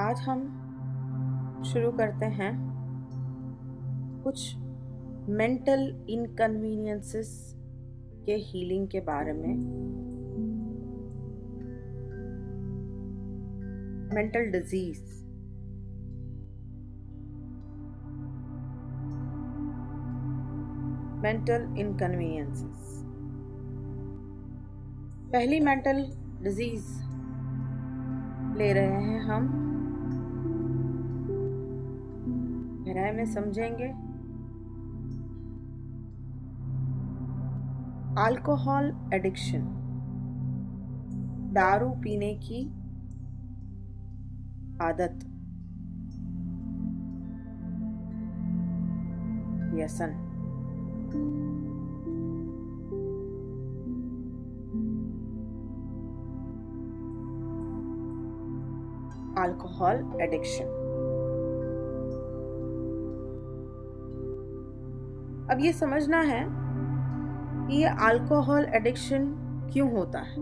आज हम शुरू करते हैं कुछ मेंटल इनकन्वीनियंसेस के हीलिंग के बारे में। Mental disease, mental inconveniences. पहली मेंटल डिजीज ले रहे हैं हम, गहराई में समझेंगे। अल्कोहल एडिक्शन, दारू पीने की आदत, व्यसन। Alcohol addiction. अब ये समझना है कि ये अल्कोहल एडिक्शन क्यों होता है।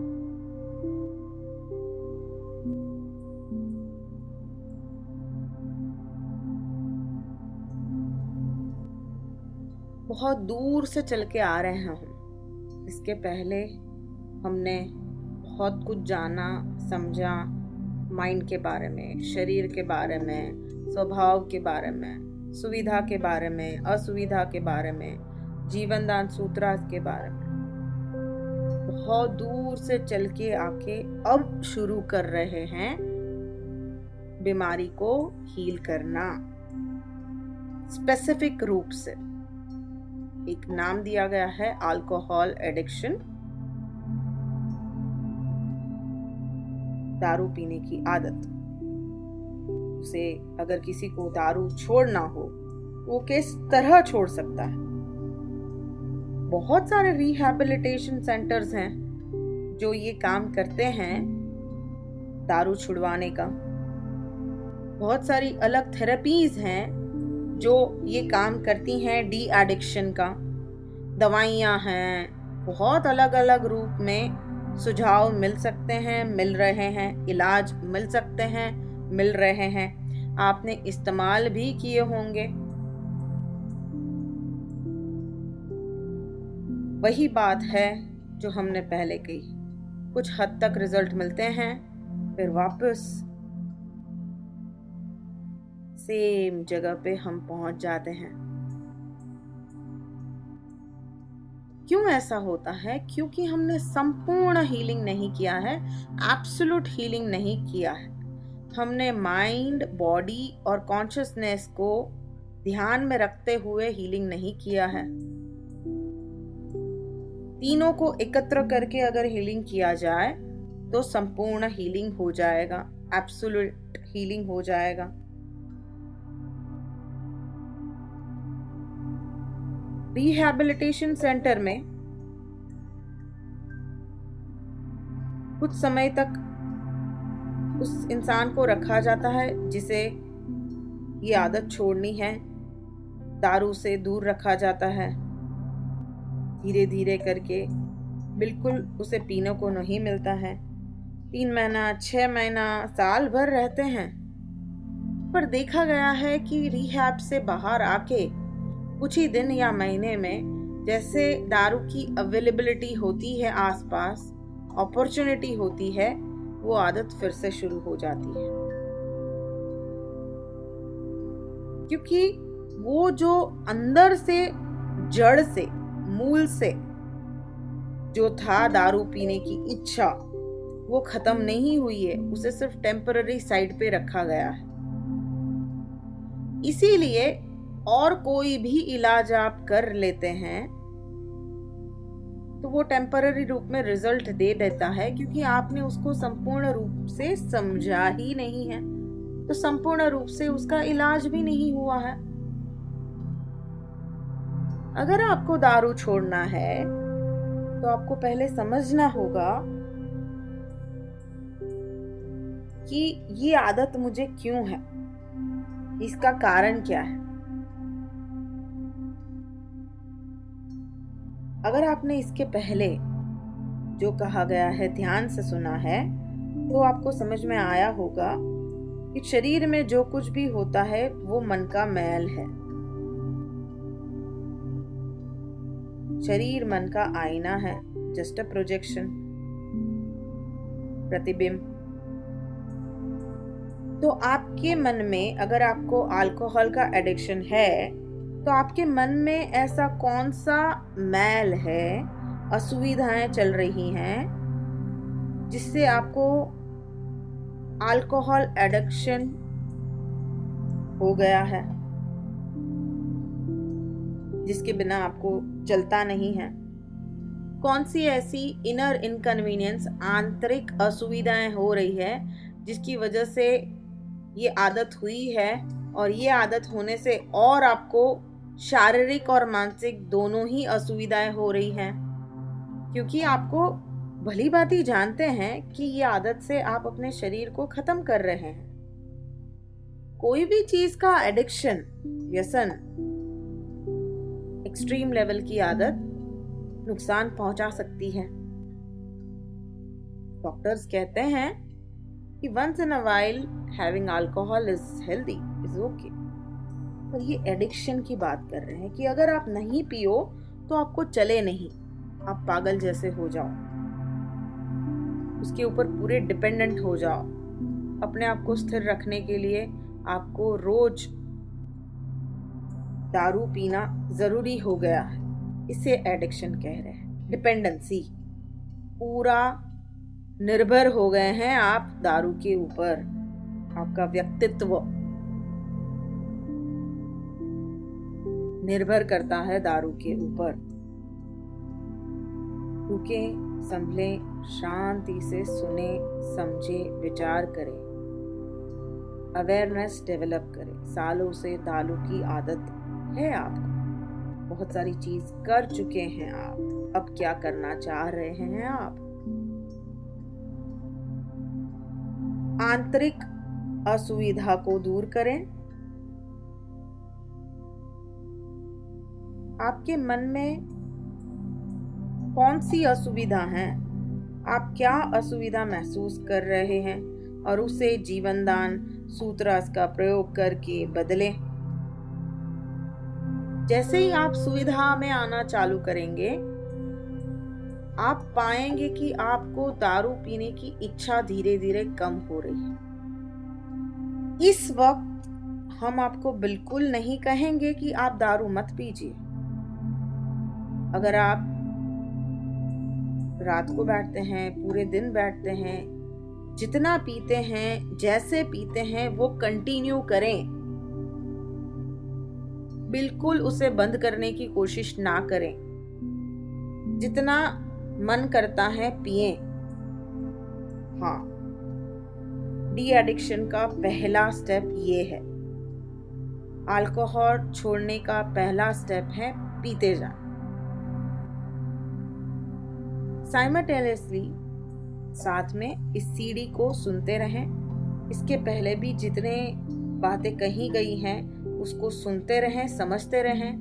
बहुत दूर से चल के आ रहे हैं हम। इसके पहले हमने बहुत कुछ जाना समझा, माइंड के बारे में, शरीर के बारे में, स्वभाव के बारे में, सुविधा के बारे में, असुविधा के बारे में, जीवन दान सूत्रास के बारे में। बहुत दूर से चल के आके अब शुरू कर रहे हैं बीमारी को हील करना। स्पेसिफिक रूप से एक नाम दिया गया है अल्कोहल एडिक्शन, दारू पीने की आदत। उसे अगर किसी को दारू छोड़ना हो वो किस तरह छोड़ सकता है। बहुत सारे रिहैबिलिटेशन सेंटर्स हैं जो ये काम करते हैं दारू छुड़वाने का। बहुत सारी अलग थेरेपीज हैं जो ये काम करती हैं डी एडिक्शन का। दवाइयाँ हैं, बहुत अलग अलग रूप में सुझाव मिल सकते हैं, मिल रहे हैं, इलाज मिल सकते हैं, मिल रहे हैं। आपने इस्तेमाल भी किए होंगे। वही बात है जो हमने पहले कही, कुछ हद तक रिजल्ट मिलते हैं, फिर वापस सेम जगह पे हम पहुंच जाते हैं। क्यों ऐसा होता है? क्योंकि हमने संपूर्ण हीलिंग नहीं किया है, एब्सोल्यूट हीलिंग नहीं किया है। हमने माइंड, बॉडी और कॉन्शियसनेस को ध्यान में रखते हुए हीलिंग नहीं किया है। तीनों को एकत्र करके अगर हीलिंग किया जाए तो संपूर्ण हीलिंग हो जाएगा, एब्सोल्यूट हीलिंग हो जाएगा। रिहैबिलिटेशन सेंटर में कुछ समय तक उस इंसान को रखा जाता है जिसे ये आदत छोड़नी है। दारू से दूर रखा जाता है, धीरे धीरे करके बिल्कुल उसे पीने को नहीं मिलता है। 3 महीना, 6 महीना, साल भर रहते हैं। पर देखा गया है कि रिहैब से बाहर आके कुछ ही दिन या महीने में जैसे दारू की अवेलेबिलिटी होती है, आसपास अपॉर्चुनिटी होती है, वो आदत फिर से शुरू हो जाती है। क्योंकि वो जो अंदर से, जड़ से, मूल से जो था दारू पीने की इच्छा, वो खत्म नहीं हुई है, उसे सिर्फ टेम्पररी साइड पे रखा गया है। इसीलिए और कोई भी इलाज आप कर लेते हैं तो वो टेम्पररी रूप में रिजल्ट दे देता है, क्योंकि आपने उसको संपूर्ण रूप से समझा ही नहीं है, तो संपूर्ण रूप से उसका इलाज भी नहीं हुआ है। अगर आपको दारू छोड़ना है तो आपको पहले समझना होगा कि ये आदत मुझे क्यों है, इसका कारण क्या है। अगर आपने इसके पहले जो कहा गया है ध्यान से सुना है तो आपको समझ में आया होगा कि शरीर में जो कुछ भी होता है वो मन का मैल है। शरीर मन का आईना है, जस्ट अ प्रोजेक्शन, प्रतिबिंब। तो आपके मन में अगर आपको अल्कोहल का एडिक्शन है तो आपके मन में ऐसा कौन सा मैल है, असुविधाएं चल रही हैं जिससे आपको अल्कोहल एडिक्शन हो गया है, जिसके बिना आपको चलता नहीं है। कौन सी ऐसी इनर इनकन्वीनियंस, आंतरिक असुविधाएं हो रही है जिसकी वजह से ये आदत हुई है, और ये आदत होने से और आपको शारीरिक और मानसिक दोनों ही असुविधाएं हो रही हैं, क्योंकि आपको भली भांति जानते हैं कि ये आदत से आप अपने शरीर को खत्म कर रहे हैं। कोई भी चीज का एडिक्शन, व्यसन, एक्सट्रीम लेवल की आदत नुकसान पहुंचा सकती है। डॉक्टर्स कहते हैं कि once in a while having alcohol is healthy, is okay। पर ये एडिक्शन की बात कर रहे हैं कि अगर आप नहीं पियो तो आपको चले नहीं, आप पागल जैसे हो जाओ, उसके ऊपर पूरे डिपेंडेंट हो जाओ। अपने आप को स्थिर रखने के लिए आपको रोज दारू पीना जरूरी हो गया है। इसे एडिक्शन कह रहे हैं, डिपेंडेंसी। पूरा निर्भर हो गए हैं आप दारू के ऊपर। आपका व्यक्तित्व निर्भर करता है दारू के ऊपर। रुके, संभले, शांति से सुने, समझे, विचार करें, अवेयरनेस डेवलप करें। सालों से दारू की आदत है आपको, बहुत सारी चीज कर चुके हैं आप, अब क्या करना चाह रहे हैं आप? आंतरिक असुविधा को दूर करें। आपके मन में कौन सी असुविधा है, आप क्या असुविधा महसूस कर रहे हैं, और उसे जीवन दान सूत्रास का प्रयोग करके बदलें। जैसे ही आप सुविधा में आना चालू करेंगे, आप पाएंगे कि आपको दारू पीने की इच्छा धीरे धीरे कम हो रही है। इस वक्त हम आपको बिल्कुल नहीं कहेंगे कि आप दारू मत पीजिए। अगर आप रात को बैठते हैं, पूरे दिन बैठते हैं, जितना पीते हैं, जैसे पीते हैं, वो कंटिन्यू करें। बिल्कुल उसे बंद करने की कोशिश ना करें। जितना मन करता है पिए। हाँ, डी एडिक्शन का पहला स्टेप ये है। अल्कोहल छोड़ने का पहला स्टेप है पीते जाएं। साइमल्टेनियसली साथ में इस सीडी को सुनते रहें। इसके पहले भी जितने बातें कही गई हैं उसको सुनते रहें, समझते रहें।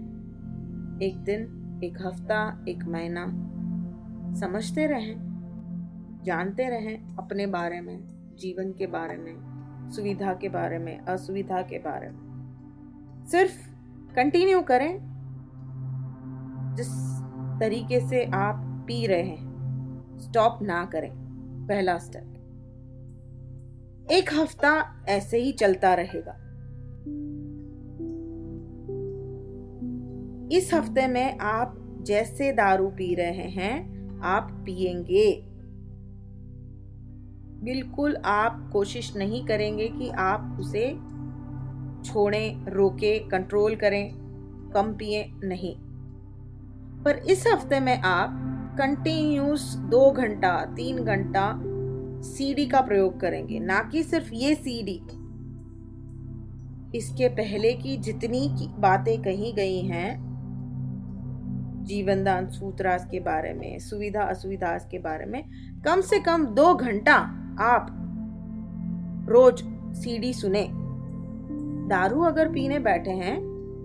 एक दिन, एक हफ्ता, एक महीना समझते रहें, जानते रहें अपने बारे में, जीवन के बारे में, सुविधा के बारे में, असुविधा के बारे में। सिर्फ कंटिन्यू करें जिस तरीके से आप पी रहे हैं, स्टॉप ना करें। पहला स्टेप। एक हफ्ता ऐसे ही चलता रहेगा। इस हफ्ते में आप जैसे दारू पी रहे हैं आप पिएंगे। बिल्कुल आप कोशिश नहीं करेंगे कि आप उसे छोड़ें, रोकें, कंट्रोल करें, कम पिए, नहीं। पर इस हफ्ते में आप कंटिन्यूस 2 घंटा 3 घंटा सीडी का प्रयोग करेंगे, ना कि सिर्फ ये सीडी। इसके पहले की जितनी बातें कही गई हैं जीवन दान सूत्रास के बारे में, सुविधा असुविधा के बारे में, कम से कम 2 घंटा आप रोज सीडी सुने। दारू अगर पीने बैठे हैं,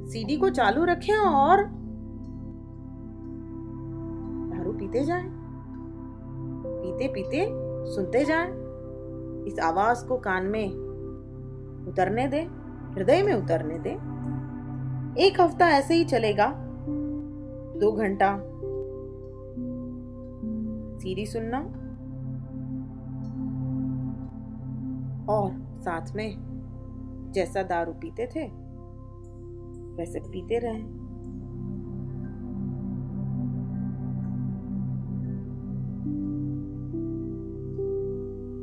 सीडी को चालू रखें और दारू पीते जाएं, पीते पीते सुनते जाएं। इस आवाज को कान में उतरने दे, हृदय में उतरने दे। 1 हफ्ता ऐसे ही चलेगा। 2 घंटा सीरी सुनना और साथ में जैसा दारू पीते थे वैसे पीते रहें।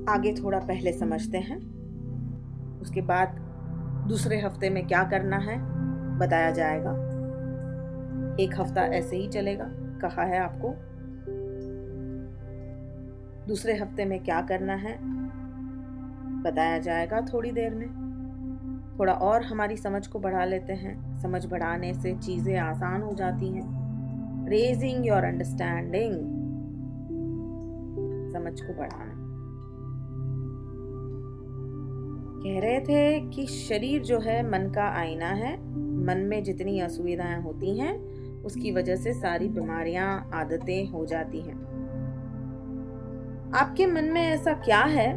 आगे थोड़ा पहले समझते हैं, उसके बाद दूसरे हफ्ते में क्या करना है बताया जाएगा। 1 हफ्ता ऐसे ही चलेगा, कहा है आपको। दूसरे हफ्ते में क्या करना है बताया जाएगा थोड़ी देर में। थोड़ा और हमारी समझ को बढ़ा लेते हैं। समझ बढ़ाने से चीजें आसान हो जाती हैं। रेजिंग योर अंडरस्टैंडिंग, समझ को बढ़ाना। कह रहे थे कि शरीर जो है मन का आईना है। मन में जितनी असुविधाएं होती हैं उसकी वजह से सारी बीमारियां, आदतें हो जाती हैं। आपके मन में ऐसा क्या है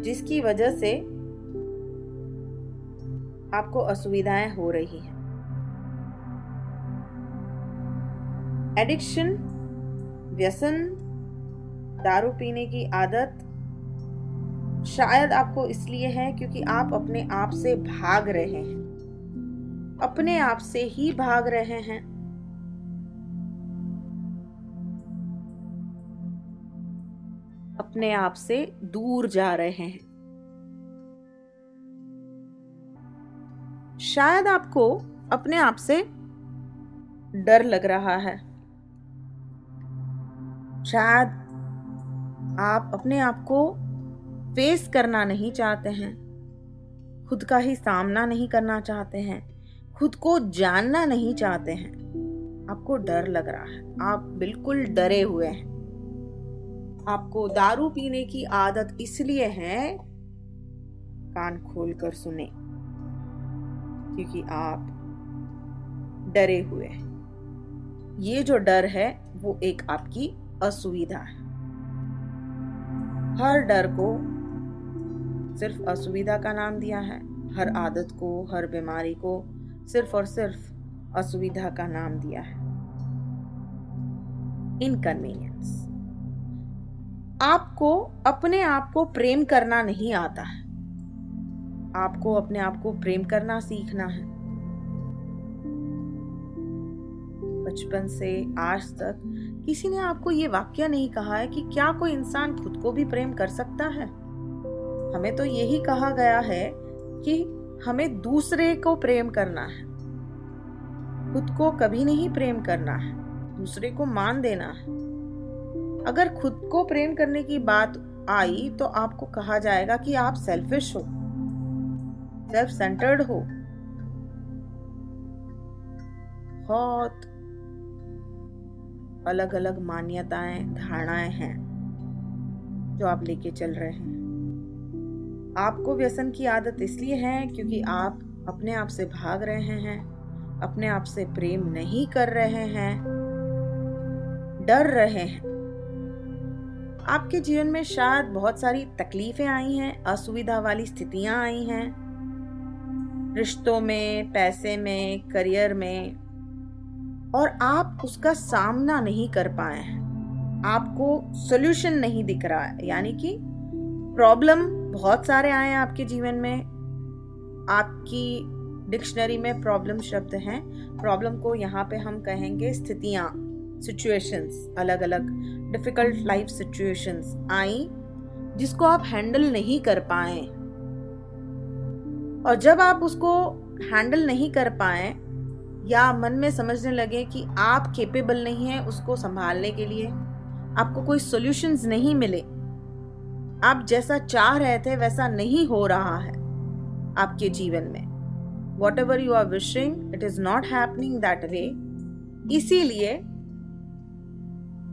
जिसकी वजह से आपको असुविधाएं हो रही हैं? एडिक्शन, व्यसन, दारू पीने की आदत शायद आपको इसलिए है क्योंकि आप अपने आप से भाग रहे हैं, अपने आप से ही भाग रहे हैं। अपने आप से दूर जा रहे हैं। शायद आपको अपने आप से डर लग रहा है। शायद आप अपने आप को फेस करना नहीं चाहते हैं, खुद का ही सामना नहीं करना चाहते हैं, खुद को जानना नहीं चाहते हैं। आपको डर लग रहा है, आप बिल्कुल डरे हुए हैं। आपको दारू पीने की आदत इसलिए है, कान खोलकर सुने, क्योंकि आप डरे हुए हैं। ये जो डर है वो एक आपकी असुविधा है। हर डर को सिर्फ असुविधा का नाम दिया है। हर आदत को, हर बीमारी को सिर्फ और सिर्फ असुविधा का नाम दिया है, इनकन्वीनियंस। आपको अपने आप को प्रेम करना नहीं आता है। आपको अपने आप को प्रेम करना सीखना है। बचपन से आज तक किसी ने आपको ये वाक्य नहीं कहा है कि क्या कोई इंसान खुद को भी प्रेम कर सकता है। हमें तो यही कहा गया है कि हमें दूसरे को प्रेम करना है, खुद को कभी नहीं प्रेम करना है, दूसरे को मान देना है। अगर खुद को प्रेम करने की बात आई तो आपको कहा जाएगा कि आप सेल्फिश हो, सेल्फ सेंटर्ड हो। बहुत अलग अलग मान्यताएं, धारणाएं हैं जो आप लेके चल रहे हैं। आपको व्यसन की आदत इसलिए है क्योंकि आप अपने आप से भाग रहे हैं, अपने आप से प्रेम नहीं कर रहे हैं, डर रहे हैं। आपके जीवन में शायद बहुत सारी तकलीफें आई हैं, असुविधा वाली स्थितियां आई हैं, रिश्तों में, पैसे में, करियर में, और आप उसका सामना नहीं कर पाए हैं। आपको सॉल्यूशन नहीं दिख रहा है, यानी कि प्रॉब्लम बहुत सारे आए हैं आपके जीवन में। आपकी डिक्शनरी में प्रॉब्लम शब्द है। प्रॉब्लम को यहाँ पे हम कहेंगे स्थितियां, सिचुएशंस, अलग अलग डिफिकल्ट लाइफ सिचुएशंस आई जिसको आप हैंडल नहीं कर पाए। और जब आप उसको हैंडल नहीं कर पाए या मन में समझने लगे कि आप कैपेबल नहीं हैं उसको संभालने के लिए, आपको कोई सॉल्यूशंस नहीं मिले, आप जैसा चाह रहे थे वैसा नहीं हो रहा है आपके जीवन में, whatever you are wishing, it is not happening that way, इसीलिए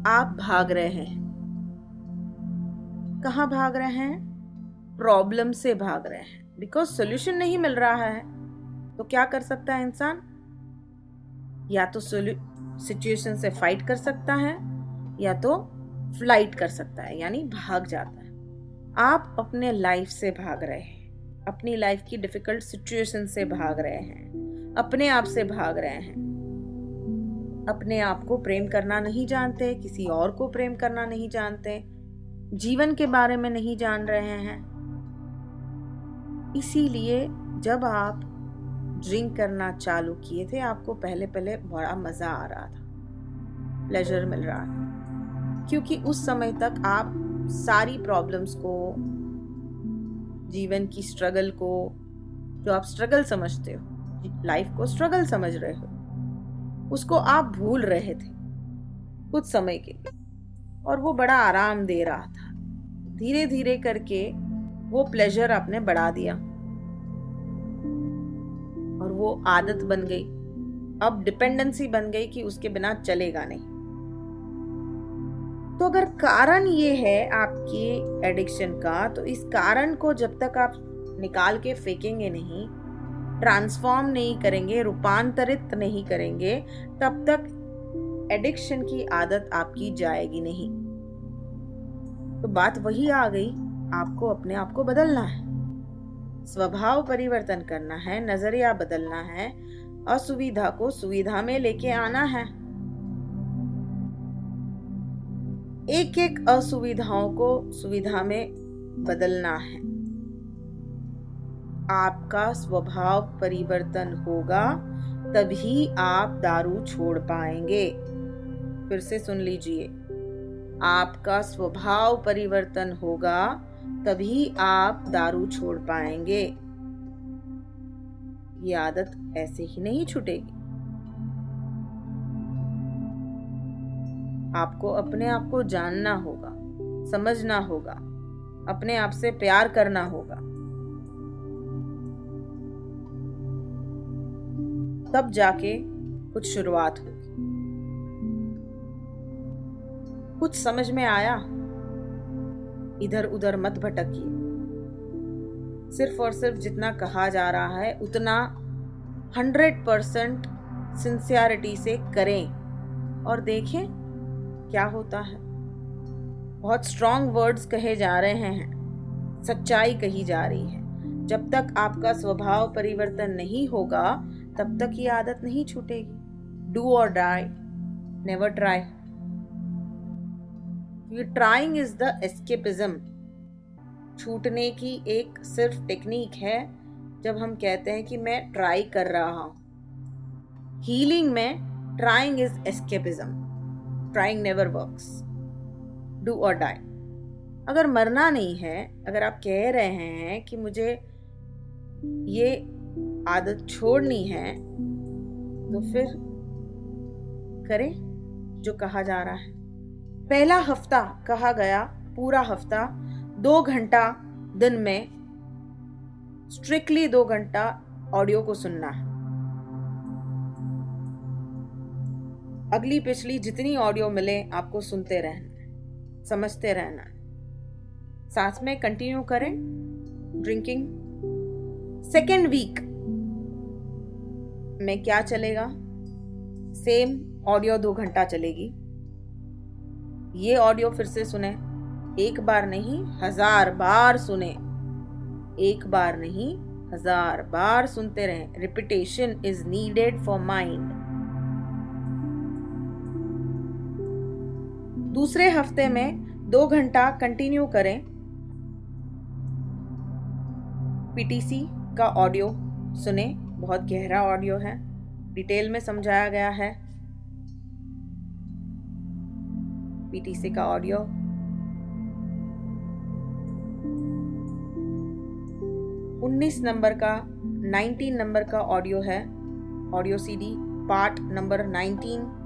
आप भाग रहे हैं। कहाँ भाग रहे हैं? प्रॉब्लम से भाग रहे हैं। बिकॉज सॉल्यूशन नहीं मिल रहा है तो क्या कर सकता है इंसान? या तो सिचुएशन से फाइट कर सकता है या तो फ्लाइट कर सकता है, यानी भाग जाता है। आप अपने लाइफ से भाग रहे हैं, अपनी लाइफ की डिफिकल्ट सिचुएशन से भाग रहे हैं, अपने आप से भाग रहे हैं, अपने आप को प्रेम करना नहीं जानते, किसी और को प्रेम करना नहीं जानते, जीवन के बारे में नहीं जान रहे हैं। इसीलिए जब आप ड्रिंक करना चालू किए थे, आपको पहले पहले बड़ा मजा आ रहा था, प्लेजर मिल रहा था, क्योंकि उस समय तक आप सारी प्रॉब्लम्स को, जीवन की स्ट्रगल को, जो आप स्ट्रगल समझते हो, लाइफ को स्ट्रगल समझ रहे हो, उसको आप भूल रहे थे कुछ समय के लिए, और वो बड़ा आराम दे रहा था। धीरे धीरे करके वो प्लेजर आपने बढ़ा दिया और वो आदत बन गई, अब डिपेंडेंसी बन गई कि उसके बिना चलेगा नहीं। तो अगर कारण ये है आपकी एडिक्शन का, तो इस कारण को जब तक आप निकाल के फेंकेंगे नहीं, ट्रांसफॉर्म नहीं करेंगे, रूपांतरित नहीं करेंगे, तब तक एडिक्शन की आदत आपकी जाएगी नहीं। तो बात वही आ गई, आपको अपने आप को बदलना है, स्वभाव परिवर्तन करना है, नजरिया बदलना है, असुविधा को सुविधा में लेके आना है। एक एक असुविधाओं को सुविधा में बदलना है। आपका स्वभाव परिवर्तन होगा तभी आप दारू छोड़ पाएंगे। फिर से सुन लीजिए, आपका स्वभाव परिवर्तन होगा तभी आप दारू छोड़ पाएंगे। ये आदत ऐसे ही नहीं छूटेगी। आपको अपने आप को जानना होगा, समझना होगा, अपने आप से प्यार करना होगा, तब जाके कुछ शुरुआत होगी। कुछ समझ में आया? इधर उधर मत भटकिए। सिर्फ और सिर्फ जितना कहा जा रहा है उतना 100% सिंसियरिटी से करें और देखें क्या होता है। बहुत स्ट्रॉन्ग वर्ड्स कहे जा रहे हैं, सच्चाई कही जा रही है। जब तक आपका स्वभाव परिवर्तन नहीं होगा तब तक ये आदत नहीं छूटेगी। डू और die, never try. Trying is the escapism. छूटने की एक सिर्फ टेक्निक है जब हम कहते हैं कि मैं ट्राई कर रहा हूं। हीलिंग में trying is escapism. Trying never works. Do और डाई। अगर मरना नहीं है, अगर आप कह रहे हैं कि मुझे ये आदत छोड़नी है, तो फिर करें जो कहा जा रहा है। पहला हफ्ता कहा गया, पूरा हफ्ता 2 घंटा दिन में स्ट्रिक्टली 2 घंटा ऑडियो को सुनना है। अगली पिछली जितनी ऑडियो मिले आपको सुनते रहना है, समझते रहना है। साथ में कंटिन्यू करें ड्रिंकिंग। सेकेंड वीक में क्या चलेगा? सेम ऑडियो 2 घंटा चलेगी। ये ऑडियो फिर से सुने, एक बार नहीं 1000 बार सुने, एक बार नहीं 1000 बार सुनते रहें। Repetition is needed for mind. दूसरे हफ्ते में 2 घंटा कंटिन्यू करें पीटीसी का ऑडियो सुने। बहुत गहरा ऑडियो है, डिटेल में समझाया गया है पीटीसी का ऑडियो। उन्नीस नंबर का 19 नंबर का ऑडियो है, ऑडियो सीडी पार्ट नंबर 19।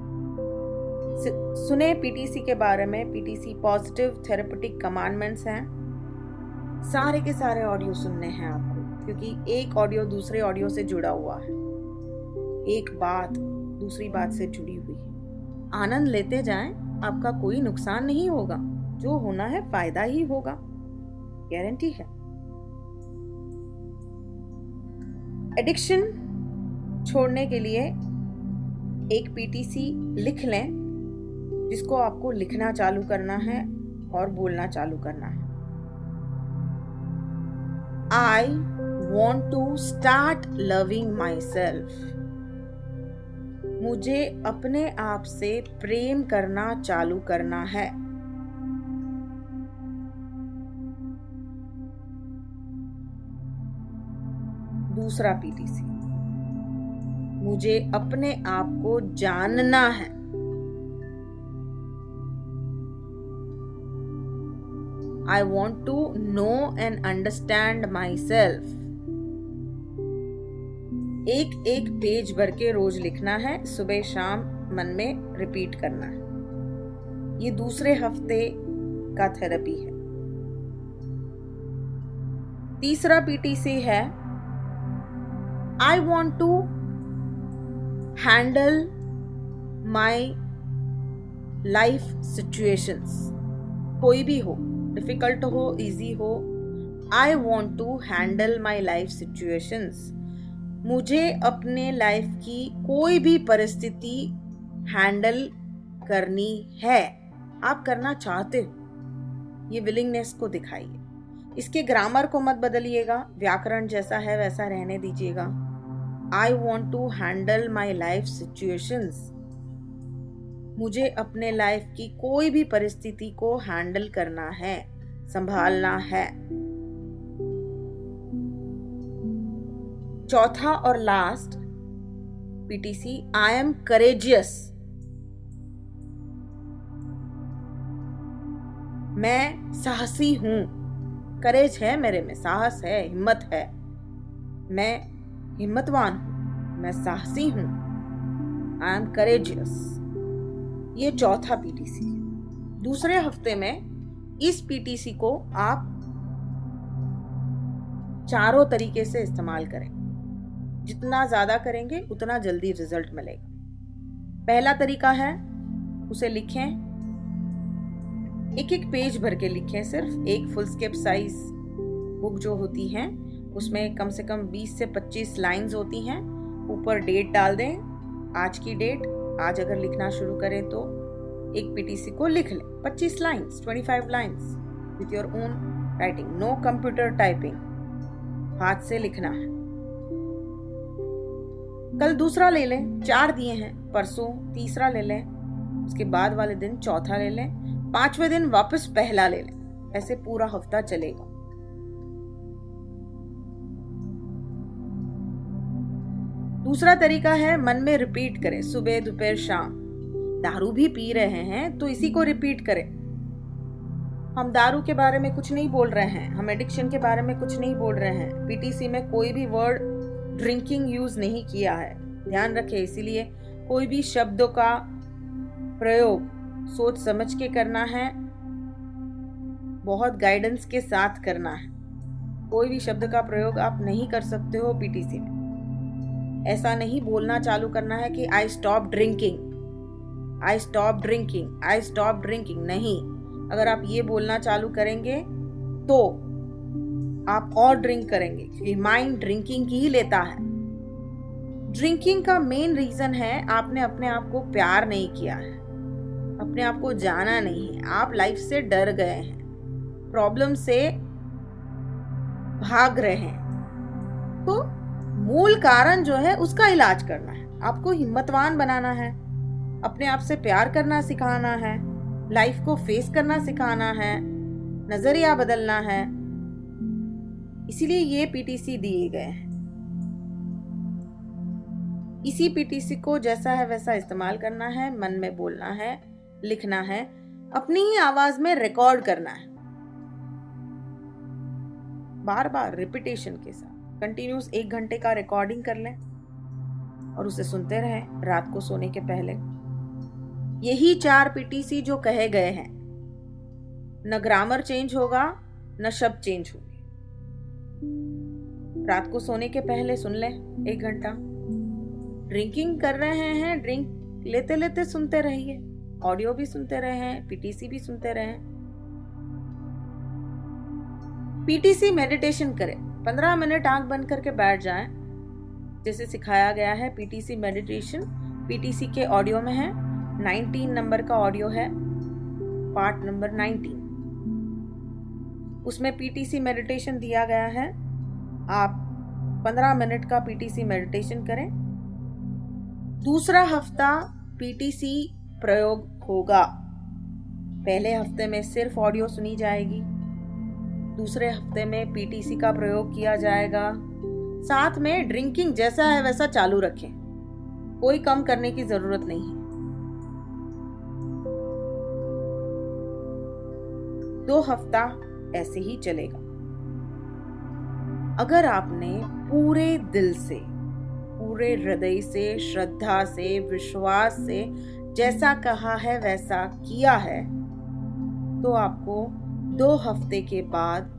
सुने पीटीसी के बारे में। पीटीसी पॉजिटिव थेरेपेटिक कमांडमेंट्स हैं। सारे के सारे ऑडियो सुनने हैं आपको, क्योंकि एक ऑडियो दूसरे ऑडियो से जुड़ा हुआ है, एक बात दूसरी बात से जुड़ी हुई है। आनंद लेते जाएं, आपका कोई नुकसान नहीं होगा, जो होना है फायदा ही होगा, गारंटी है। एडिक्शन छोड़ने के लिए एक पीटीसी लिख लें, जिसको आपको लिखना चालू करना है और बोलना चालू करना है। I want to start loving myself. मुझे अपने आप से प्रेम करना चालू करना है. दूसरा पीटीसी, मुझे अपने आप को जानना है. I want to know and understand myself. एक पेज भर के रोज लिखना है, सुबह शाम मन में रिपीट करना है. ये दूसरे हफ्ते का थेरेपी है. तीसरा पीटीसी है, I want to handle my life situations. कोई भी हो, डिफिकल्ट हो, इजी हो, I want to handle my life situations. मुझे अपने लाइफ की कोई भी परिस्थिति हैंडल करनी है. आप करना चाहते हो, ये विलिंगनेस को दिखाइए. इसके ग्रामर को मत बदलिएगा, व्याकरण जैसा है वैसा रहने दीजिएगा. I want to handle my life situations. मुझे अपने लाइफ की कोई भी परिस्थिति को हैंडल करना है, संभालना है. चौथा और last PTC, I am courageous. मैं साहसी हूं. करेज है मेरे में, साहस है, हिम्मत है. मैं हिम्मतवान हूं, मैं साहसी हूं. I am courageous. ये चौथा पीटीसी. दूसरे हफ्ते में इस पीटीसी को आप चारों तरीके से इस्तेमाल करें. जितना ज्यादा करेंगे उतना जल्दी रिजल्ट मिलेगा. पहला तरीका है, उसे लिखें, एक पेज भर के लिखें. सिर्फ एक फुल स्केप साइज बुक जो होती है उसमें कम से कम 20 से 25 लाइंस होती हैं. ऊपर डेट डाल दें, आज की डेट. आज अगर लिखना शुरू करें तो एक पीटीसी को लिख लें. 25 lines, 25 lines with your own writing. No computer typing, हाथ से लिखना है. कल दूसरा ले लें, 4 दिए हैं. परसों तीसरा ले लें, उसके बाद वाले दिन चौथा ले लें, 5वें दिन वापस पहला ले लें. ऐसे पूरा हफ्ता चलेगा. दूसरा तरीका है, मन में रिपीट करें, सुबह दोपहर शाम. दारू भी पी रहे हैं तो इसी को रिपीट करें. हम दारू के बारे में कुछ नहीं बोल रहे हैं, हम एडिक्शन के बारे में कुछ नहीं बोल रहे हैं. पीटीसी में कोई भी वर्ड ड्रिंकिंग यूज नहीं किया है, ध्यान रखें. इसीलिए कोई भी शब्दों का प्रयोग सोच समझ के करना है, बहुत गाइडेंस के साथ करना है. कोई भी शब्द का प्रयोग आप नहीं कर सकते हो पीटीसी में. ऐसा नहीं बोलना चालू करना है कि I stop drinking, I stop drinking, I stop drinking. नहीं, अगर आप ये बोलना चालू करेंगे तो आप और ड्रिंक करेंगे, क्योंकि माइंड ड्रिंकिंग की ही लेता है. ड्रिंकिंग का मेन रीजन है, आपने अपने आप को प्यार नहीं किया है, अपने आप को जाना नहीं है. आप लाइफ से डर गए हैं, प्रॉब्लम से भाग रहे हैं. तो मूल कारण जो है उसका इलाज करना है. आपको हिम्मतवान बनाना है, अपने आप से प्यार करना सिखाना है, लाइफ को फेस करना सिखाना है, नजरिया बदलना है. इसीलिए ये पीटीसी दिए गए हैं. इसी पीटीसी को जैसा है वैसा इस्तेमाल करना है, मन में बोलना है, लिखना है, अपनी ही आवाज में रिकॉर्ड करना है, बार बार रिपीटेशन के साथ. कंटिन्यूस 1 घंटे का रिकॉर्डिंग कर लें और उसे सुनते रहें रात को सोने के पहले. यही 4 पीटीसी जो कहे गए हैं, न ग्रामर चेंज होगा न शब्द चेंज होंगे. रात को सोने के पहले सुन लें 1 घंटा. ड्रिंकिंग कर रहे हैं, ड्रिंक लेते लेते सुनते रहिए, ऑडियो भी सुनते रहे, पीटीसी भी सुनते रहे. पीटीसी मेडिटेशन करें. 15 मिनट आंख बंद करके बैठ जाएं, जैसे सिखाया गया है. पीटीसी मेडिटेशन पीटीसी के ऑडियो में है. 19 नंबर का ऑडियो है, पार्ट नंबर 19. उसमें पीटीसी मेडिटेशन दिया गया है. आप 15 मिनट का पीटीसी मेडिटेशन करें। दूसरा हफ्ता पीटीसी प्रयोग होगा। पहले हफ्ते में सिर्फ ऑडियो सुनी जाएगी, दूसरे हफ्ते में पीटीसी का प्रयोग किया जाएगा। साथ में ड्रिंकिंग जैसा है वैसा चालू रखें, कोई कम करने की जरूरत नहीं है। 2 हफ्ता ऐसे ही चलेगा। अगर आपने पूरे दिल से, पूरे हृदय से, श्रद्धा से, विश्वास से जैसा कहा है वैसा किया है, तो आपको 2 हफ्ते के बाद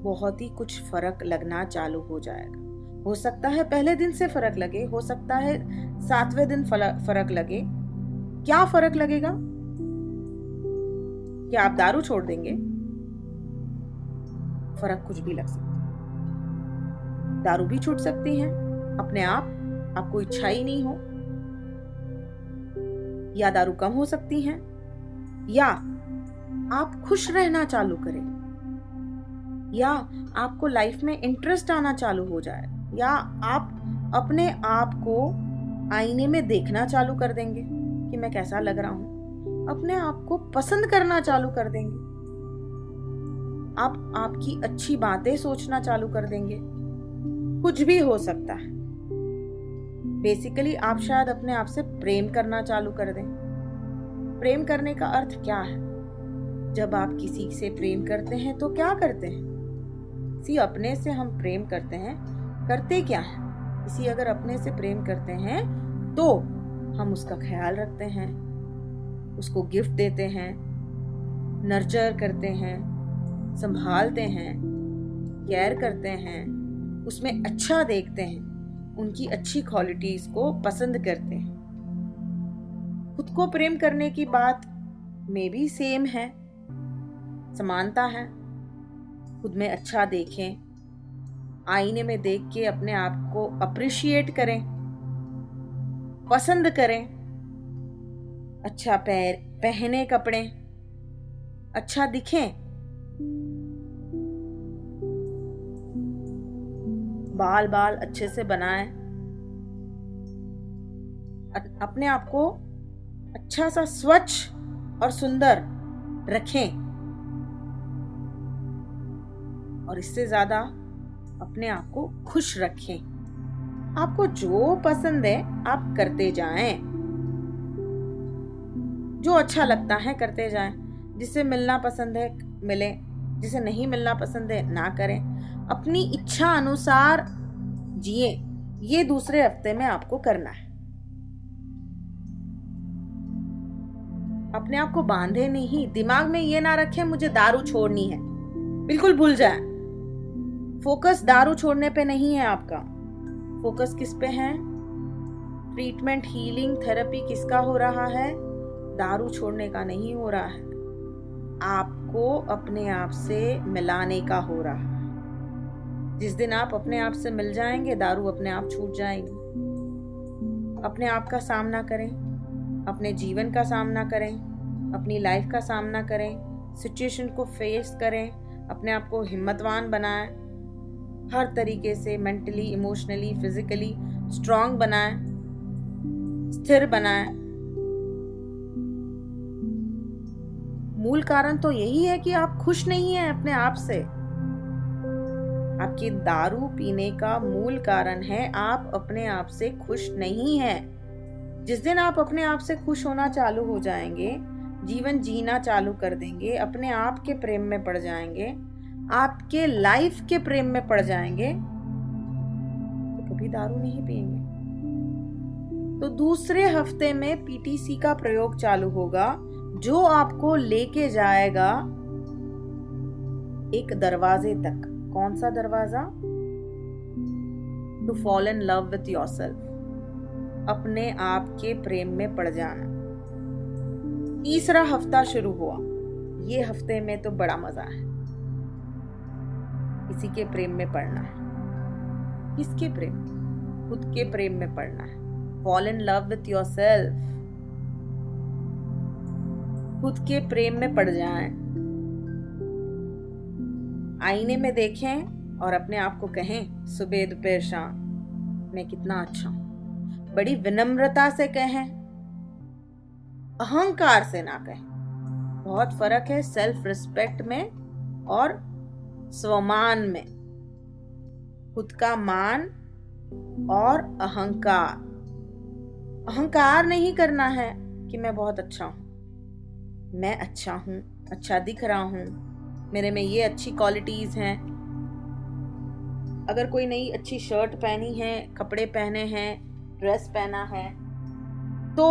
बहुत ही कुछ फर्क लगना चालू हो जाएगा। हो सकता है पहले दिन से फर्क लगे, हो सकता है 7वें दिन फर्क लगे। क्या फर्क लगेगा? क्या आप दारू छोड़ देंगे? फर्क कुछ भी लग सकता है। दारू भी छूट सकती है अपने आप, आपको इच्छा ही नहीं हो, या दारू कम हो सकती है, या आप खुश रहना चालू करें, या आपको लाइफ में इंटरेस्ट आना चालू हो जाए, या आप अपने आप को आईने में देखना चालू कर देंगे कि मैं कैसा लग रहा हूं, अपने आप को पसंद करना चालू कर देंगे, आप आपकी अच्छी बातें सोचना चालू कर देंगे। कुछ भी हो सकता है। बेसिकली आप शायद अपने आप से प्रेम करना चालू कर दें। प्रेम करने का अर्थ क्या है? जब आप किसी से प्रेम करते हैं तो क्या करते हैं? किसी अपने से हम प्रेम करते हैं, करते क्या है? किसी अगर अपने से प्रेम करते हैं तो हम उसका ख्याल रखते हैं, उसको गिफ्ट देते हैं, नर्चर करते हैं, संभालते हैं, केयर करते हैं, उसमें अच्छा देखते हैं, उनकी अच्छी क्वालिटीज को पसंद करते हैं। खुद को प्रेम करने की बात में भी सेम है, समानता है। खुद में अच्छा देखें, आईने में देख के अपने आप को अप्रिशिएट करें, पसंद करें, अच्छा पहने कपड़े, अच्छा दिखें, बाल अच्छे से बनाएं, अपने आप को अच्छा सा स्वच्छ और सुंदर रखें, और इससे ज्यादा अपने आप को खुश रखें। आपको जो पसंद है आप करते जाएं, जो अच्छा लगता है करते जाएं। जिसे मिलना पसंद है मिले, जिसे नहीं मिलना पसंद है ना करें। अपनी इच्छा अनुसार जिए, ये दूसरे हफ्ते में आपको करना है। अपने आप को बांधे नहीं, दिमाग में ये ना रखें मुझे दारू छोड़नी है, बिल्कुल भूल जाए। फोकस दारू छोड़ने पे नहीं है आपका, फोकस किस पे है? ट्रीटमेंट, हीलिंग, थेरेपी किसका हो रहा है? दारू छोड़ने का नहीं हो रहा है, आपको अपने आप से मिलाने का हो रहा है। जिस दिन आप अपने आप से मिल जाएंगे, दारू अपने आप छूट जाएगी। अपने आप का सामना करें, अपने जीवन का सामना करें, अपनी लाइफ का सामना करें, सिचुएशन को फेस करें, अपने आप को हिम्मतवान बनाएं, हर तरीके से मेंटली, इमोशनली, फिजिकली स्ट्रांग बनाएं, स्थिर बनाएं। मूल कारण तो यही है कि आप खुश नहीं हैं अपने आप से। आपके दारू पीने का मूल कारण है आप अपने आप से खुश नहीं हैं। जिस दिन आप अपने आप से खुश होना चालू हो जाएंगे, जीवन जीना चालू कर देंगे, अपने आप के प्रेम में पड़ जाएंगे, आपके लाइफ के प्रेम में पड़ जाएंगे, तो कभी दारू नहीं पिएंगे। तो दूसरे हफ्ते में पीटीसी का प्रयोग चालू होगा, जो आपको लेके जाएगा एक दरवाजे तक। कौन सा दरवाजा? To fall in love with yourself, अपने आप के प्रेम में पड़ जाना। तीसरा हफ्ता शुरू हुआ। ये हफ्ते में तो बड़ा मजा है, किसी के प्रेम में पड़ना है। किसके प्रेम? खुद के प्रेम में पड़ना है। Fall in love with yourself, खुद के प्रेम में पड़ जाएं। आईने में देखें, और अपने आप को कहें सुबह दोपहर शाम मैं कितना अच्छा हूं। बड़ी विनम्रता से कहें, अहंकार से ना कहें। बहुत फर्क है सेल्फ रिस्पेक्ट में और स्वमान में। खुद का मान और अहंकार। अहंकार नहीं करना है कि मैं बहुत अच्छा हूं, मैं अच्छा हूं, अच्छा दिख रहा हूं, मेरे में ये अच्छी क्वालिटीज हैं। अगर कोई नई अच्छी शर्ट पहनी है, कपड़े पहने हैं, ड्रेस पहना है, तो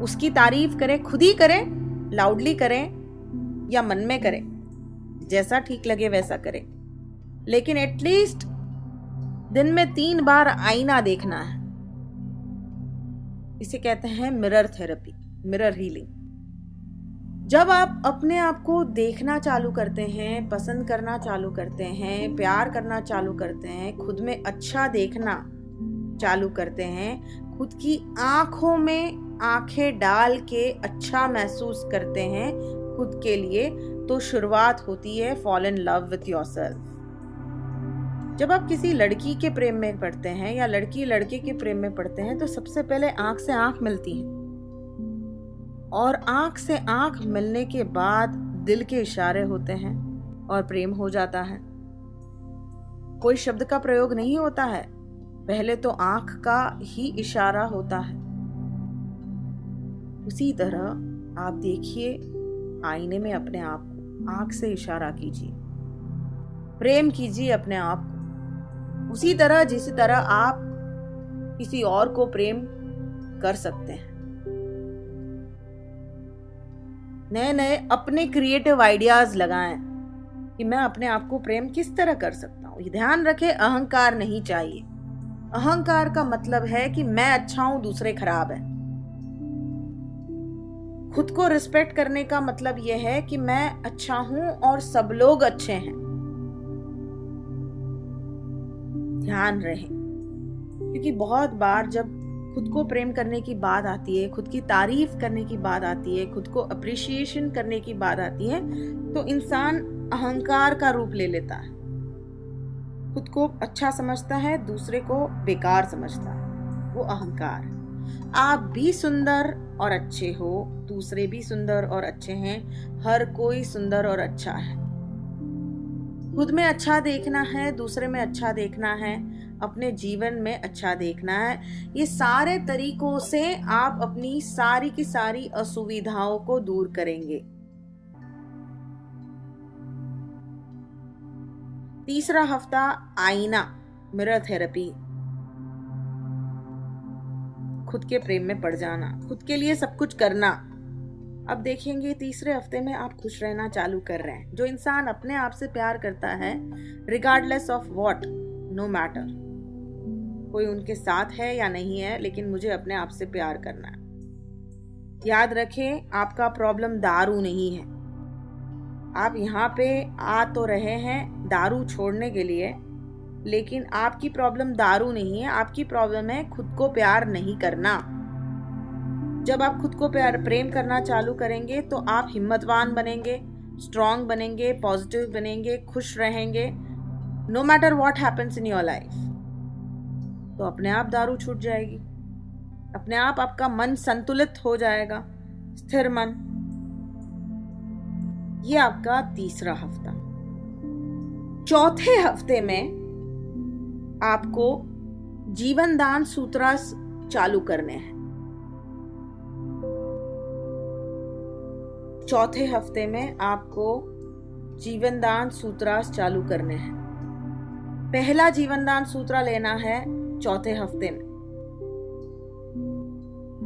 उसकी तारीफ करें, खुद ही करें, लाउडली करें या मन में करें, जैसा ठीक लगे वैसा करें। लेकिन एटलीस्ट दिन में 3 बार आईना देखना है। इसे कहते हैं मिरर थेरेपी, मिरर हीलिंग। जब आप अपने आप को देखना चालू करते हैं, पसंद करना चालू करते हैं, प्यार करना चालू करते हैं, खुद में अच्छा देखना चालू करते हैं, खुद की आंखों में आंखें डाल के अच्छा महसूस करते हैं खुद के लिए, तो शुरुआत होती है fall in love with yourself. जब आप किसी लड़की के प्रेम में पड़ते हैं या लड़की लड़के के प्रेम में पड़ते हैं, तो सबसे पहले आंख से आंख मिलती है, और आंख से आंख मिलने के बाद दिल के इशारे होते हैं और प्रेम हो जाता है। कोई शब्द का प्रयोग नहीं होता है, पहले तो आंख का ही इशारा होता है। उसी तरह आप देखिए आईने में अपने आप को, आंख से इशारा कीजिए, प्रेम कीजिए अपने आप को, उसी तरह जिस तरह आप किसी और को प्रेम कर सकते हैं। नए नए अपने क्रिएटिव आइडियाज लगाएं कि मैं अपने आप को प्रेम किस तरह कर सकता हूँ। ध्यान रखें, अहंकार नहीं चाहिए। अहंकार का मतलब है कि मैं अच्छा हूं, दूसरे खराब हैं। खुद को रिस्पेक्ट करने का मतलब यह है कि मैं अच्छा हूं और सब लोग अच्छे हैं। ध्यान रहे, क्योंकि बहुत बार जब खुद को प्रेम करने की बात आती है, खुद की तारीफ करने की बात आती है, खुद को अप्रिशिएशन करने की बात आती है, तो इंसान अहंकार का रूप ले लेता है। खुद को अच्छा समझता है, दूसरे को बेकार समझता है, वो अहंकार। आप भी सुंदर और अच्छे हो, दूसरे भी सुंदर और अच्छे हैं, हर कोई सुंदर और अच्छा है। खुद में अच्छा देखना है, दूसरे में अच्छा देखना है, अपने जीवन में अच्छा देखना है। ये सारे तरीकों से आप अपनी सारी की सारी असुविधाओं को दूर करेंगे। तीसरा हफ्ता आईना, मिरर थेरेपी। खुद के प्रेम में पड़ जाना, खुद के लिए सब कुछ करना। अब देखेंगे तीसरे हफ्ते में आप खुश रहना चालू कर रहे हैं। जो इंसान अपने आप से प्यार करता है, regardless of what, no matter, कोई उनके साथ है या नहीं है, लेकिन मुझे अपने आप से प्यार करना है। याद रखें, आपका प्रॉब्लम दारू नहीं है। आप यहाँ पे आ तो रहे हैं दारू छोड़ने के लिए, लेकिन आपकी प्रॉब्लम दारू नहीं है। आपकी प्रॉब्लम है खुद को प्यार नहीं करना। जब आप खुद को प्रेम करना चालू करेंगे तो आप हिम्मतवान बनेंगे, स्ट्रांग बनेंगे, पॉजिटिव बनेंगे, खुश रहेंगे, no matter what happens in your life. तो अपने आप दारू छूट जाएगी, अपने आप आपका मन संतुलित हो जाएगा, स्थिर मन। ये आपका तीसरा हफ्ता। चौथे हफ्ते में आपको जीवन दान सूत्र चालू करने हैं। चौथे हफ्ते में आपको जीवन दान सूत्र चालू करने हैं। पहला जीवन दान सूत्र लेना है चौथे हफ्ते में।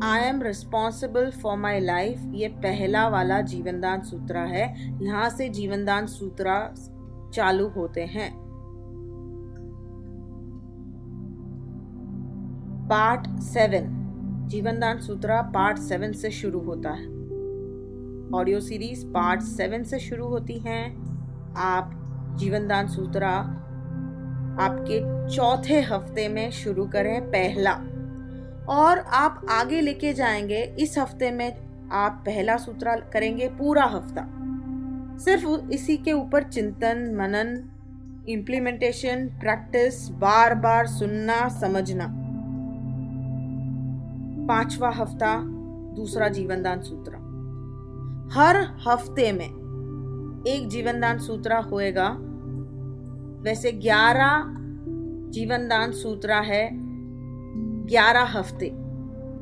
I am responsible for my life, ये पहला वाला जीवनदान सूत्र है। यहां से जीवनदान सूत्र चालू होते हैं। पार्ट 7, जीवनदान सूत्र पार्ट 7 से शुरू होता है। ऑडियो सीरीज पार्ट 7 से शुरू होती हैं। आप जीवनदान सूत्र आपके चौथे हफ्ते में शुरू करें, पहला, और आप आगे लेके जाएंगे। इस हफ्ते में आप पहला सूत्र करेंगे पूरा हफ्ता, सिर्फ इसी के ऊपर चिंतन मनन, इम्प्लीमेंटेशन, प्रैक्टिस, बार बार सुनना, समझना। 5वां हफ्ता, दूसरा जीवनदान सूत्र। हर हफ्ते में एक जीवनदान सूत्र होएगा। वैसे 11 जीवनदान सूत्र है 11 हफ्ते,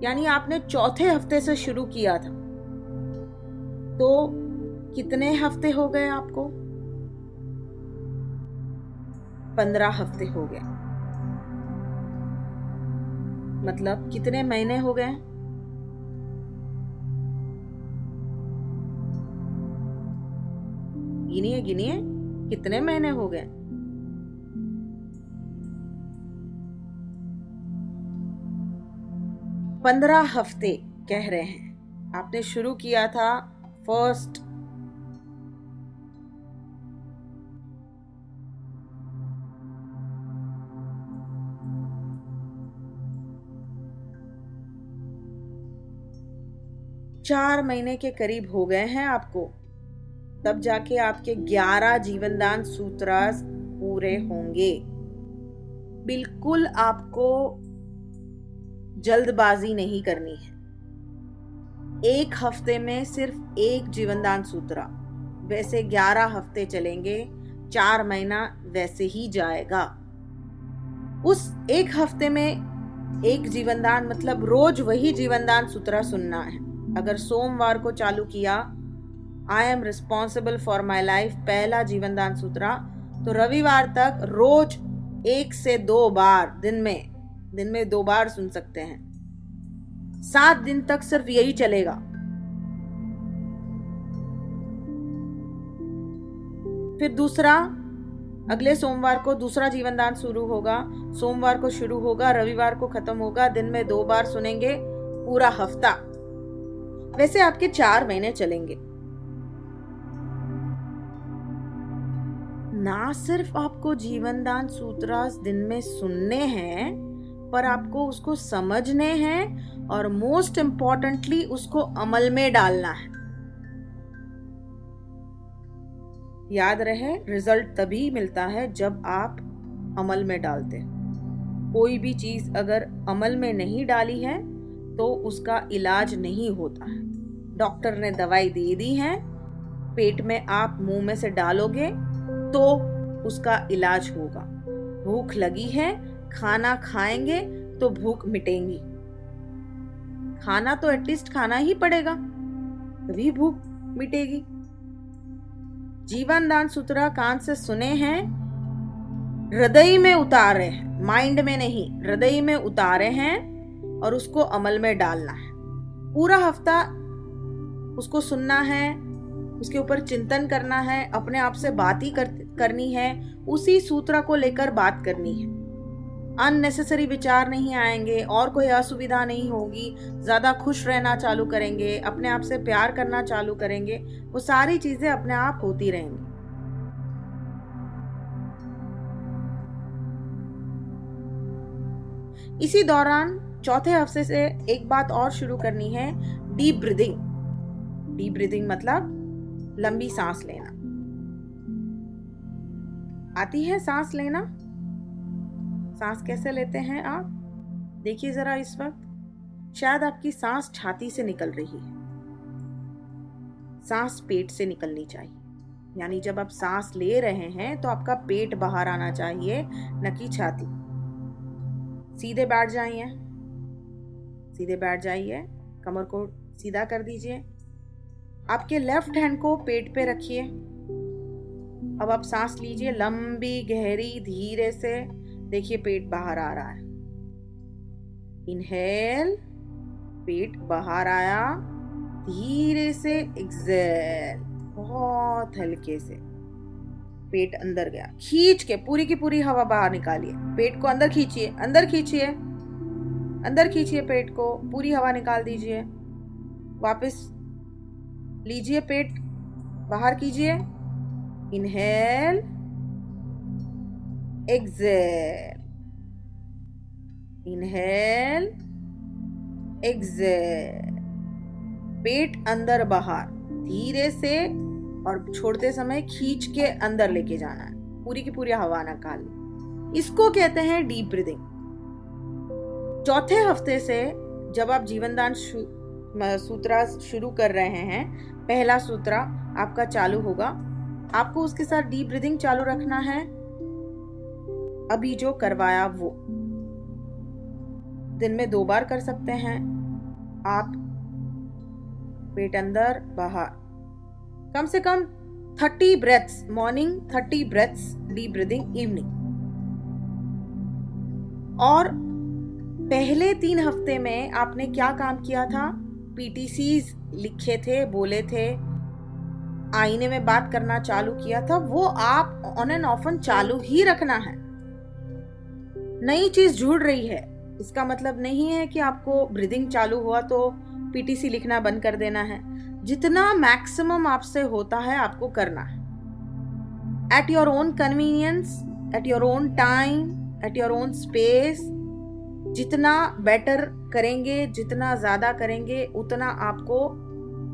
यानी आपने चौथे हफ्ते से शुरू किया था, तो कितने हफ्ते हो गए आपको? 15 हफ्ते हो गए। मतलब कितने महीने हो गए? गिनिए गिनिए, कितने महीने हो गए? 15 हफ्ते कह रहे हैं। आपने शुरू किया था फर्स्ट चार महीने के करीब हो गए हैं आपको, तब जाके आपके 11 जीवनदान सूत्र पूरे होंगे। बिल्कुल आपको जल्दबाजी नहीं करनी है। एक हफ्ते में सिर्फ एक जीवनदान सूत्र, वैसे 11 हफ्ते चलेंगे, 4 महीना वैसे ही जाएगा। उस एक हफ्ते में एक जीवनदान मतलब रोज वही जीवनदान सूत्र सुनना है। अगर सोमवार को चालू किया I am responsible for my life, पहला जीवनदान सूत्र, तो रविवार तक रोज 1 से 2 बार दिन में 2 बार सुन सकते हैं। 7 दिन तक सिर्फ यही चलेगा। फिर दूसरा, अगले सोमवार को दूसरा जीवनदान शुरू होगा। सोमवार को शुरू होगा, रविवार को खत्म होगा। दिन में 2 बार सुनेंगे पूरा हफ्ता। वैसे आपके 4 महीने चलेंगे। ना सिर्फ आपको जीवनदान सूत्र दिन में सुनने हैं, पर आपको उसको समझने हैं और मोस्ट इंपॉर्टेंटली उसको अमल में डालना है। याद रहे, रिजल्ट तभी मिलता है जब आप अमल में डालते हैं। कोई भी चीज अगर अमल में नहीं डाली है तो उसका इलाज नहीं होता है। डॉक्टर ने दवाई दे दी है, पेट में आप मुंह में से डालोगे तो उसका इलाज होगा। भूख लगी है, खाना खाएंगे तो भूख मिटेगी। खाना तो एटलीस्ट खाना ही पड़ेगा, तभी भूख मिटेगी। जीवनदान सूत्र कान से सुने हैं, हृदय में उतारे हैं, माइंड में नहीं, हृदय में उतारे हैं और उसको अमल में डालना है। पूरा हफ्ता उसको सुनना है, उसके ऊपर चिंतन करना है, अपने आप से बात ही करनी है, उसी सूत्र को लेकर बात करनी है। अननेसेसरी विचार नहीं आएंगे, और कोई असुविधा नहीं होगी। ज्यादा खुश रहना चालू करेंगे, अपने आप से प्यार करना चालू करेंगे, वो सारी चीजें अपने आप होती रहेंगी। इसी दौरान चौथे हफ्ते से एक बात और शुरू करनी है, डीप ब्रीदिंग। डीप ब्रीदिंग मतलब लंबी सांस लेना। आती है सांस लेना? सांस कैसे लेते हैं आप? देखिए जरा, इस वक्त शायद आपकी सांस छाती से निकल रही है। सांस पेट से निकलनी चाहिए। यानी जब आप सांस ले रहे हैं तो आपका पेट बाहर आना चाहिए, न कि छाती। सीधे बैठ जाइए, सीधे बैठ जाइए, कमर को सीधा कर दीजिए। आपके लेफ्ट हैंड को पेट पे रखिए। अब आप सांस लीजिए, लंबी गहरी, धीरे से। देखिए पेट बाहर आ रहा है। इनहेल, पेट बाहर आया, धीरे से एक्सहेल, बहुत हल्के से पेट अंदर गया। खींच के पूरी की पूरी हवा बाहर निकालिए। पेट को अंदर खींचिए, अंदर खींचिए, अंदर खींचिए, पेट को पूरी हवा निकाल दीजिए। वापस लीजिए, पेट बाहर कीजिए। Inhale, exhale, inhale, exhale. पेट अंदर बाहर धीरे से, और छोड़ते समय खींच के अंदर लेके जाना है। पूरी की पूरी हवा निकाल ली। इसको कहते हैं डीप ब्रीदिंग। चौथे हफ्ते से जब आप जीवनदान सूत्रा शुरू कर रहे हैं, पहला सूत्रा आपका चालू होगा, आपको उसके साथ डीप ब्रीदिंग चालू रखना है। अभी जो करवाया वो दिन में 2 बार कर सकते हैं आप। पेट अंदर बाहर, कम से कम 30 breaths morning, 30 breaths deep breathing evening. और पहले 3 हफ्ते में आपने क्या काम किया था? PTCs लिखे थे, बोले थे, आईने में बात करना चालू किया था, वो आप ऑन एंड ऑफन चालू ही रखना है। नई चीज जुड़ रही है, इसका मतलब नहीं है कि आपको ब्रीदिंग चालू हुआ तो PTC लिखना बंद कर देना है। जितना मैक्सिमम आपसे होता है आपको करना है, at your own convenience, at your own time, at your own space. जितना बेटर करेंगे, जितना ज्यादा करेंगे, उतना आपको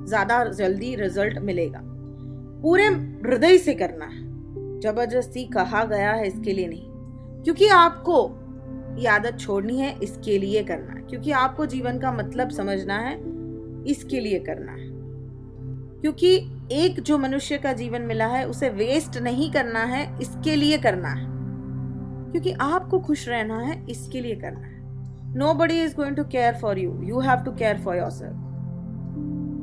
ज्यादा जल्दी रिजल्ट मिलेगा। पूरे हृदय से करना है, जबरदस्ती कहा गया है इसके लिए नहीं, क्योंकि आपको ये आदत छोड़नी है, इसके लिए करना है, क्योंकि आपको जीवन का मतलब समझना है, इसके लिए करना है। क्योंकि एक जो मनुष्य का जीवन मिला है उसे वेस्ट नहीं करना है, इसके लिए करना है। क्योंकि आपको खुश रहना है, इसके लिए करना है। Nobody is going to care for you. You have to care for yourself.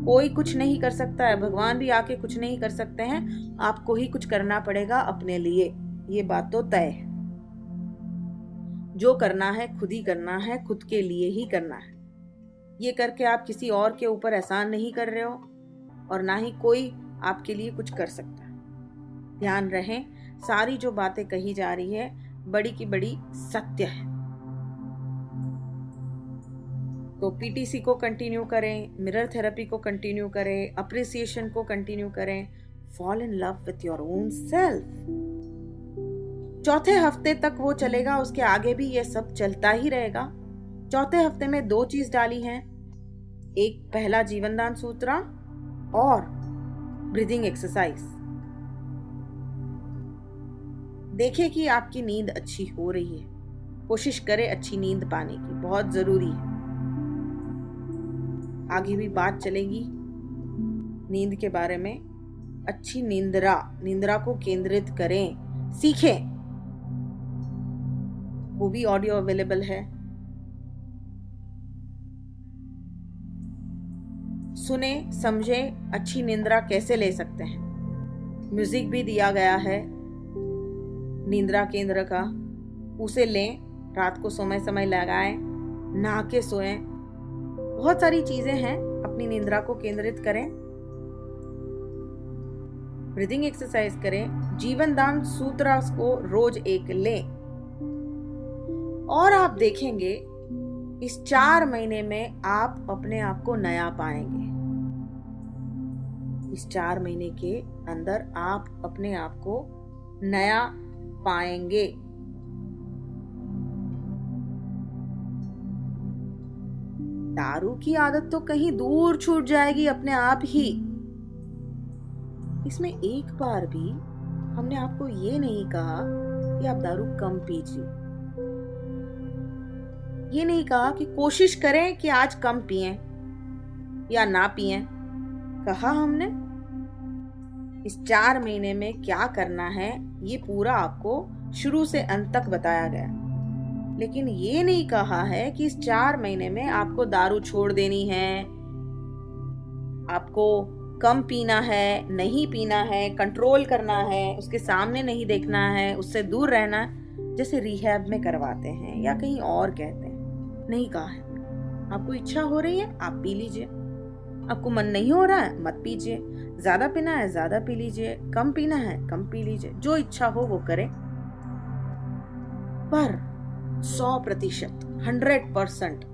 कोई कुछ नहीं कर सकता है, भगवान भी आके कुछ नहीं कर सकते हैं, आपको ही कुछ करना पड़ेगा अपने लिए। ये बात तो तय है। जो करना है खुद ही करना है, खुद के लिए ही करना है। ये करके आप किसी और के ऊपर एहसान नहीं कर रहे हो, और ना ही कोई आपके लिए कुछ कर सकता है। ध्यान रहे, सारी जो बातें कही जा रही है बड़ी की बड़ी सत्य है। तो PTC को कंटिन्यू करें, मिरर थेरेपी को कंटिन्यू करें, अप्रिसिएशन को कंटिन्यू करें, fall in love with your own self. चौथे हफ्ते तक वो चलेगा, उसके आगे भी ये सब चलता ही रहेगा। चौथे हफ्ते में 2 चीज डाली हैं, एक पहला जीवनदान सूत्रा और ब्रीदिंग एक्सरसाइज। देखें कि आपकी नींद अच्छी हो रही है, कोशिश करें अच्छी नींद पाने की, बहुत जरूरी है। आगे भी बात चलेगी नींद के बारे में। अच्छी निंद्रा को केंद्रित करें, सीखें। वो भी ऑडियो अवेलेबल है, सुने समझे अच्छी निंद्रा कैसे ले सकते हैं। म्यूजिक भी दिया गया है निंद्रा केंद्र का, उसे लें, रात को समय लगाएं, नहा के सोएं। बहुत सारी चीजें हैं, अपनी निंद्रा को केंद्रित करें, ब्रीदिंग एक्सरसाइज करें, जीवनदान सूत्र को रोज एक लें, और आप देखेंगे इस 4 महीने में आप अपने आप को नया पाएंगे। इस 4 महीने के अंदर आप अपने आप को नया पाएंगे। दारू की आदत तो कहीं दूर छूट जाएगी अपने आप ही। इसमें एक बार भी हमने आपको ये नहीं कहा कि आप दारू कम पीजिए, ये नहीं कहा कि कोशिश करें कि आज कम पिएं या ना पिएं। कहा हमने इस 4 महीने में क्या करना है, ये पूरा आपको शुरू से अंत तक बताया गया। लेकिन ये नहीं कहा है कि इस 4 महीने में आपको दारू छोड़ देनी है, आपको कम पीना है, नहीं पीना है, कंट्रोल करना है, उसके सामने नहीं देखना है, उससे दूर रहना है, जैसे रिहैब में करवाते हैं या कहीं और कहते हैं। नहीं कहा है। आपको इच्छा हो रही है आप पी लीजिए, आपको मन नहीं हो रहा है मत पीजिए, ज्यादा पीना है ज्यादा पी लीजिए, कम पीना है कम पी लीजिए, जो इच्छा हो वो करें। पर 100%, 100%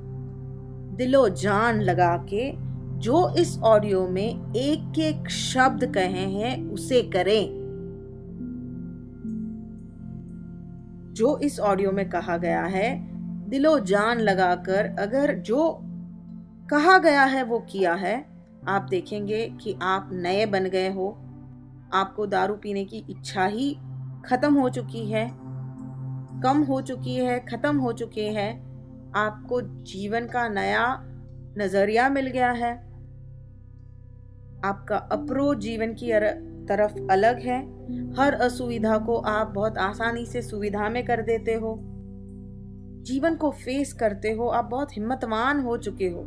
दिलो जान लगा के जो इस ऑडियो में एक एक शब्द कहे हैं उसे करें। जो इस ऑडियो में कहा गया है, दिलो जान लगाकर अगर जो कहा गया है वो किया है, आप देखेंगे कि आप नए बन गए हो। आपको दारू पीने की इच्छा ही खत्म हो चुकी है, कम हो चुकी है, खत्म हो चुके हैं। आपको जीवन का नया नजरिया मिल गया है। आपका अप्रोच जीवन की तरफ अलग है। हर असुविधा को आप बहुत आसानी से सुविधा में कर देते हो। जीवन को फेस करते हो। आप बहुत हिम्मतवान हो चुके हो।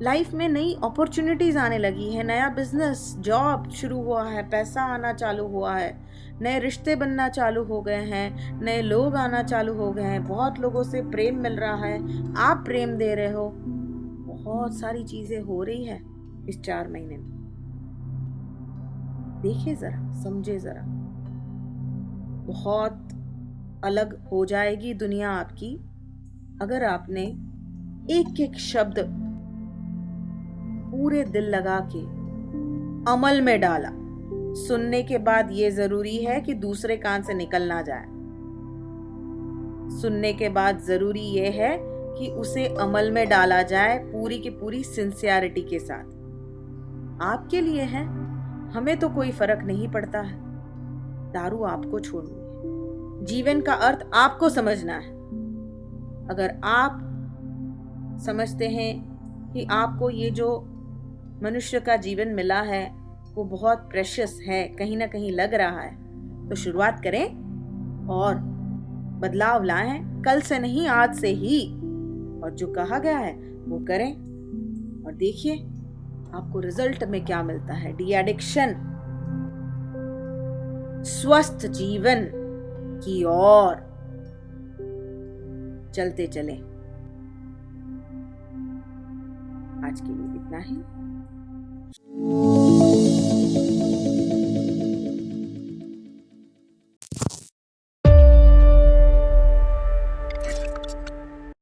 लाइफ में नई अपॉर्चुनिटीज आने लगी है। नया बिजनेस, जॉब शुरू हुआ है, पैसा आना चालू हुआ है, नए रिश्ते बनना चालू हो गए हैं, नए लोग आना चालू हो गए हैं, बहुत लोगों से प्रेम मिल रहा है, आप प्रेम दे रहे हो। बहुत सारी चीजें हो रही है इस 4 महीने में। देखिए जरा, समझे जरा, बहुत अलग हो जाएगी दुनिया आपकी अगर आपने एक एक शब्द पूरे दिल लगा के अमल में डाला। सुनने के बाद ये जरूरी है कि दूसरे कान से निकल ना जाए। सुनने के बाद जरूरी ये है कि उसे अमल में डाला जाए पूरी की पूरी सिंसियरिटी के साथ। आपके लिए है, हमें तो कोई फर्क नहीं पड़ता है। दारू आपको छोड़नी है। जीवन का अर्थ आपको समझना है। अगर आप समझते हैं कि आपको ये जो मनुष्य का जीवन मिला है वो बहुत प्रेशियस है, कहीं ना कहीं लग रहा है, तो शुरुआत करें और बदलाव लाएं। कल से नहीं, आज से ही। और जो कहा गया है वो करें और देखिए आपको रिजल्ट में क्या मिलता है। डी एडिक्शन, स्वस्थ जीवन की ओर चलते चलें। आज के लिए इतना ही।